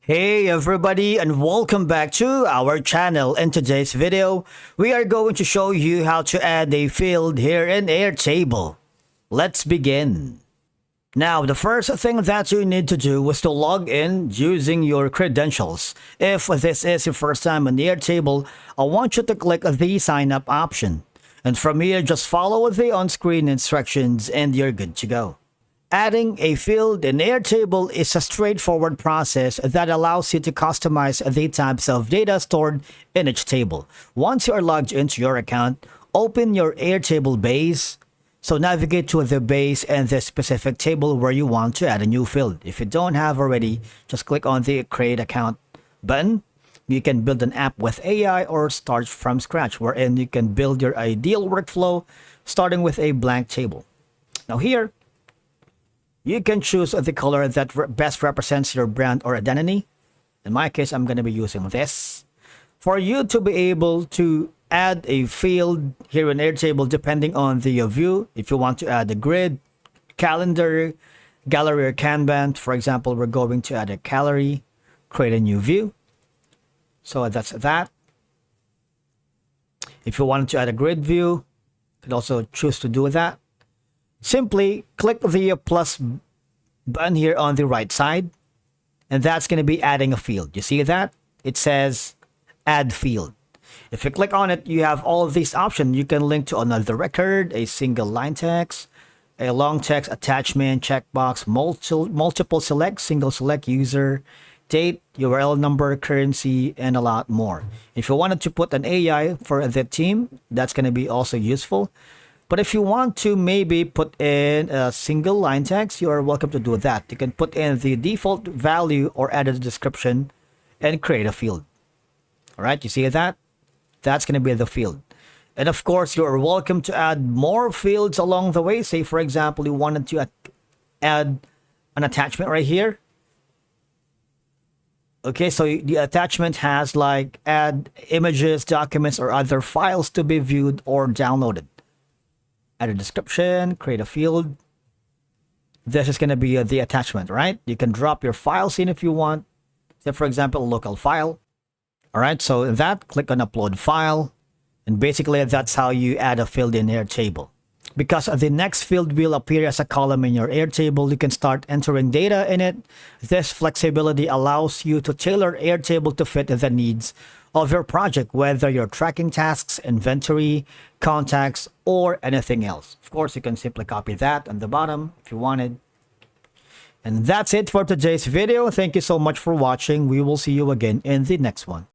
Hey everybody, and welcome back to our channel. In today's video, we are going to show you how to add a field here in Airtable. Let's begin. Now, the first thing that you need to do is to log in using your credentials. If this is your first time on Airtable, I want you to click the sign up option. And from here, just follow the on-screen instructions and you're good to go. Adding a field in Airtable is a straightforward process that allows you to customize the types of data stored in each table. Once you are logged into your account, open your Airtable base. So navigate to the base and the specific table where you want to add a new field. If you don't have already, just click on the Create Account button. You can build an app with AI or start from scratch, wherein you can build your ideal workflow starting with a blank table. Now here, you can choose the color that best represents your brand or identity. In my case, I'm going to be using this. For you to be able to add a field here in Airtable, depending on the view, if you want to add a grid, calendar, gallery, or Kanban, for example, we're going to add a gallery, create a new view. So that's that. If you wanted to add a grid view, you could also choose to do that. Simply click the plus button here on the right side, and that's going to be adding a field. You see that? It says add field. If you click on it, you have all of these options. You can link to another record, a single line text, a long text, attachment, checkbox, multiple select, single select, user, date, URL number, currency, and a lot more. If you wanted to put an AI for the team, that's going to be also useful. But if you want to maybe put in a single line text, you are welcome to do that. You can put in the default value or add a description and create a field. All right, you see that? That's going to be the field. And of course, you are welcome to add more fields along the way. Say, for example, you wanted to add an attachment right here. Okay, so the attachment has like add images, documents, or other files to be viewed or downloaded. Add a description, create a field. This is going to be the attachment, right? You can drop your files in if you want. Say, for example, a local file. All right, so in that, click on upload file. And basically, that's how you add a field in Airtable. Because the next field will appear as a column in your Airtable, you can start entering data in it. This flexibility allows you to tailor Airtable to fit the needs of your project, whether you're tracking tasks, inventory, contacts, or anything else. Of course, you can simply copy that on the bottom if you wanted. And that's it for today's video. Thank you so much for watching. We will see you again in the next one.